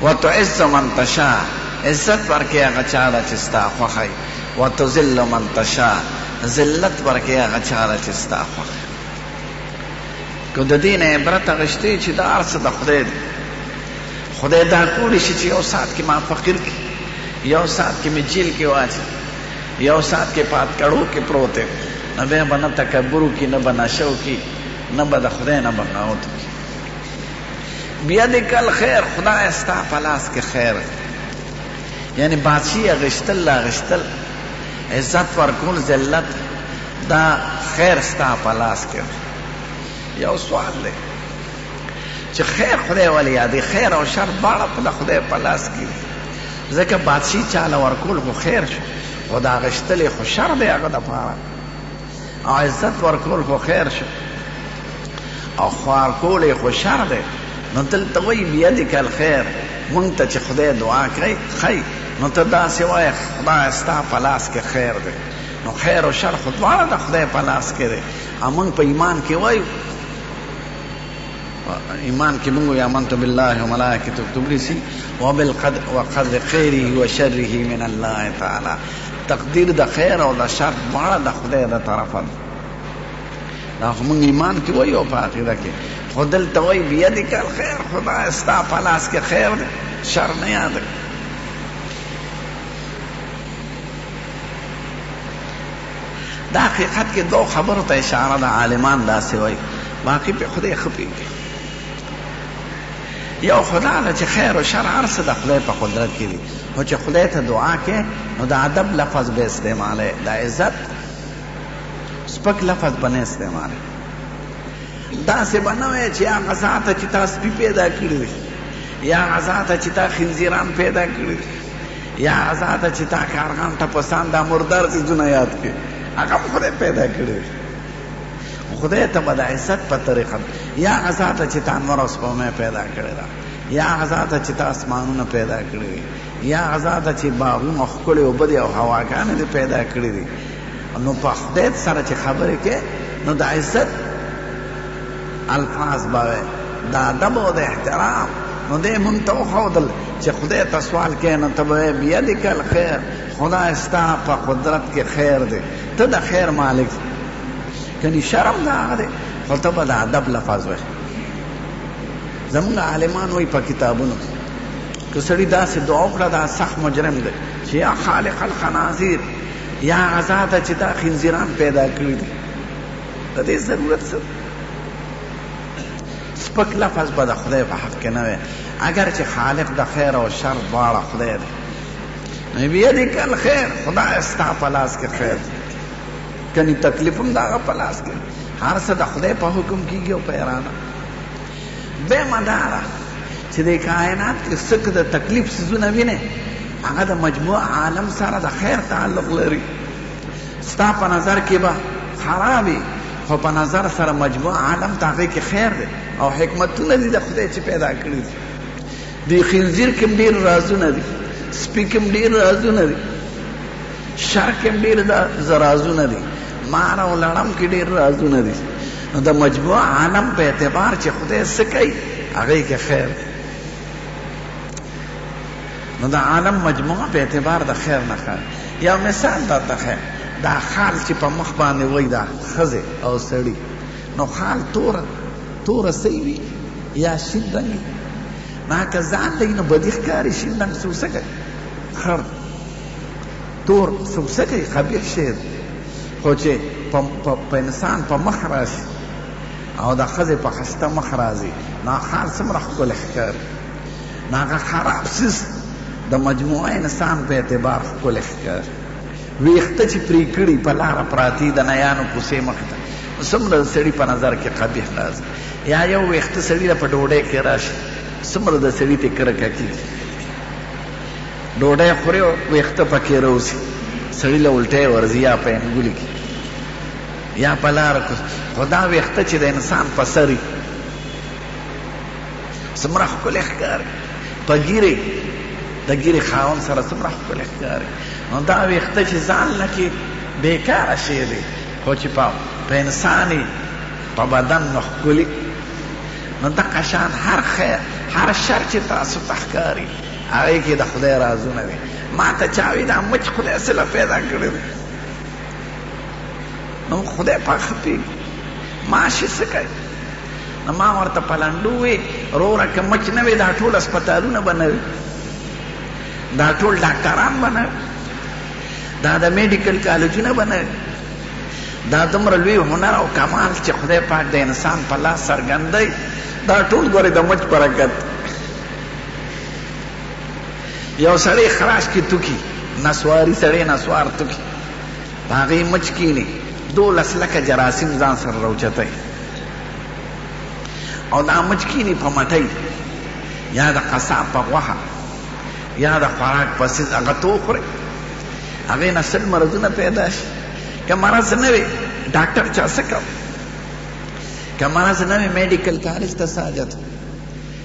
وتعز من تشاء، عزت ورکې هغه چاله چې ستا خوښ وي، وتذل من تشاء، ذلت ورکې هغه چاله چې ستا خوښ وي. که د دې نه عبرت اخیستې چې دا هر څه د خدای دی، خدای دا کولی شي چې یو ساعت کې ما فقیر کړي، یو ساعت کې مې جیل کې واچي، یو ساعت کې پاتکړو کې پروت دی، نو بیا به نه تکبر وکړي، نه به نشه وکړي، نه به د خدای نه بغاوت وکړي. بیدک الخیر، خدای ستا په لاس کې خیر دی. یعنی بادشي اخیستل اخیستل، عزت ورکول ذلت، دا خیر ستا په لاس کې دی. یو سوال دی چې خیر خدای ولې یادې؟ خیر او شر دواړه په د خدای په لاس کې دي. ځکه بادشي چاله ورکول خو خیر شو، خو دا اخیستل خو شر دی هغه دپاره، او عزت ورکول خو خیر شو او خوار کول خو شر دی. نو دلته وایي بیدک الخیر، مونږ ته چې خدای دعا کوي ښایي، نو ته داسې وایه خدای ستا په لاس کې خیر دی. نو خیر او شر خو دواړه د خدای په لاس کې دی. او مونږ په ایمان کې وایو، ایمان کې مونږ آمنت بالله وملائکته وکتبه وقدر خیره و شره من الله تعالی. تقدیر د خیر او د شر دواړه د خدای د طرفه ده. دا خو مونږ ایمان کې وایو په عقیده کې. خو دلته وایي بیدک الخیر، خدای ستا په لاس کې خیر دی، شر نه یاد. دا حقیقت کې دو خبرو ته اشاره ده. عالمان داسې وایي، باقي په خدای ښه پوهېږي. یو خدا ده چې خیر و شر هر څه د خدای په قدرت کې دي، خو چې خدای ته دعا کې نو د ادب لفظ به استعماله، د عزت سپک لفظ به نه استعماله. داسې به نه وایي چې هغه ذاته چې تا سپي پیدا کړي دي، یا هغه ذاته چې تا خنزیران پیدا کړي دي، یا هغه ذاته چې تا کارغان ټپسان دا مردار څیزونه یاد کړي، هغه هم خدای پیدا کړي دي. خدای ته به د عزت په طریقه، یا هغه ذاته چې تا انور او سپوږمۍ پیدا کړې ده، یا هغه ذاته چې تا اسمانونه پیدا کړي دي، یا هغه ذاته چې باغونه ښکلې اوبه دي او هواګانې دې پیدا کړي دي. نو په خدای سره چې خبرې کې نو د عزت الفاظ به وي، د ادب او د احترام. نو دې مونږ ته وښودل چې خدای ته سوال کوې نو ته به وایې بیدک الخیر، خدای ستا په قدرت کې خیر دی، ته د خیر مالک. کنی شرم دا هغه دی، خو ته به د ادب لفظ وایې. زمونږ عالمان وایي په کتابونو که سړي داسې دعا وکړه دا سخت مجرم دی چې یا خالق الخنازیر، یا هغه ذاته چې دا خنزیران پیدا کړي دي. د دې ضرورت څه؟ سپک لفظ به د خدای په حق کې نه وي، اگر چې خالق د خیر او شر دواړه خدای دی. نو بیدک الخیر، خدای ستا په لاس کې خیر دی. کنی تکلیف هم د هغه په لاس کې، هر څه د خدای په حکم کېږي او په اراده. دویمه دا ده چې د کائنات کې څه د تکلیف څیزونه وینې، هغه د مجموع عالم سره د خیر تعلق لري. ستا په نظر کې به خراب وي، خو په نظر سره مجموع عالم ته هغې کې خیر دی او حکمتونه دي د خدای چې پیدا کړي دي. د خنزیر کې هم ډېر رازونه دي، سپي کې هم ډېر رازونه دي، شر کې هم ډېر رازونه دي، مار او لړم کې ډېر رازونه دي. نو د مجموع عالم په اعتبار چې خدای څه کوي هغې کې خیر دی. نو د عالم مجموعه په اعتبار د خیر نه خیر. یو مثال درته ښیم، دا خال چې په مخ باندې وایي دا ښځې او سړي، نو خال توره سوی وي یا شین رنګ وي، نو که ځان لږ نو بدي ښکاري. شین رنګ څوک څه کوي؟ خر. تور څوک څه کوي؟ قبیح شی دی. خو چې په انسان په مخ راشي او د ښځې په ښایسته مخ راځي، نو خال څومره ښکلی ښکاري. نو هغه خراب څیز د مجموعه انسان په اعتبار ښکلی ښکاري. ویښته چې پرې کړي په لاره پراتي د نیانو کوڅې مخې ته، څومره د سړي په نظر کې قبیح راځي. یا یو ویښته سړي له په ډوډۍ کې راشي، څومره د سړي ته کرکه کېږي. ډوډۍ خوري او ویښته پکې راوځي، سړي له الټۍ ورځي یا په انګولي کې یا په لاره کې. خو دا ویښته چې د انسان په سر وي څومره ښکلی ښکاري. په ږیرې د ږیرې خاوند سره څومره ښکلی ښکاري. نو دا ویښته چې ځان نه کې بېکاره شی دی، خو چې په انسان په بدن نه ښکلي. نو دغه شان هر شر چې تاسو ته ښکاري هغې کې د خدای رازونه دي. ما ته چا وي دا مچ خدای څه له پیدا کړی دی، نو خدای پاک ښه پوهېږي ماشي څه کوي. نو ما ورته په لنډو وې وروره که مچ نه وي دا ټول اسپتالونه به نه وي، دا ټول ډاکټران به نه وي، دا د میډیکل کالجونه به نه وي، دا دومره لوی هنر او کمال چې خدای پاک د انسان په لاس څرګندوي دا ټول ګورې د مچ برکت. یو سړی خراش کې توکي نسواري سړی نسوار توکي په هغې مچ کیني 12 لکه جراثیم ځان سره راوچتوي او دا مچ کیني په مټۍ یا د قصاب په غوښه یا د خوراک په څیز هغه ته وخورئ هغې نه سل مرضونه پیدا شي. که مرض نه وي ډاکټر چا څه کوي، که مرض نه وي میډیکل کالج ته څه حاجت،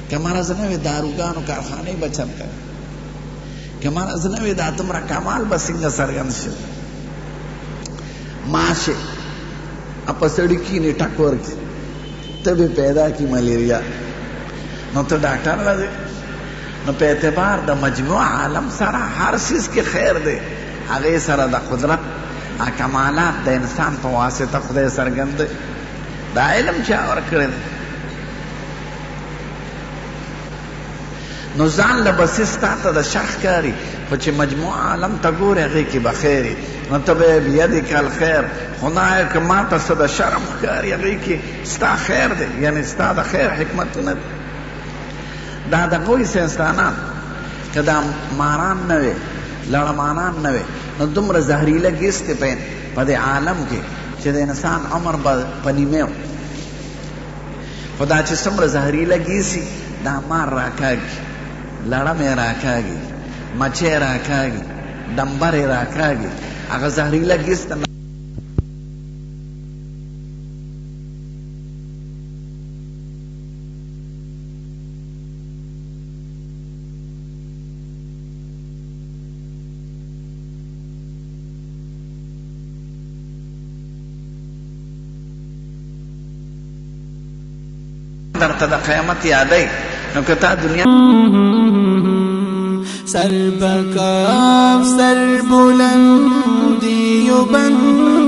که مرض نه وي داروګانو کارخانې به چل کوي، که مرض نه وي دا دومره کمال به څنګه څرګند شي. ماشه په سړي کینې ټک ورکړي تبې پیدا کړي ملیریا، نو ته ډاکټر له ځې. نو په اعتبار د مجموع عالم سره هر څیز کې خیر دی، هغې سره د قدرت کمالات د انسان په واسطه خدای څرګند دی. دا علم چا ورکړی دی؟ نو ځان له بسې ستا ته د شر ښکاري، خو چې مجموع عالم ته ګورې هغې کې به خیر وي، نو ته به یې بیدک الخیر. خدایه که ما ته څه د شر هم ښکاري هغې کې ستا خیر دی، یعنې ستا د خیر حکمتونه دي. دا د هغوی ساینسدانان که دا ماران نه وې لړمانان نه وې نو دومره زهریله ګیس دی په دې عالم کې چې د انسان عمر به په نیمه و. خو دا چې څومره زهریله ګیسي دا مار راکاږي، لړم یې راکاږي، مچۍ یې راکاږي، ډمبر یې راکاږي، هغه زهریله ګیس ته درته د قیامت یادی. نو که تا دنیا سر بکاف سر بلندی و بند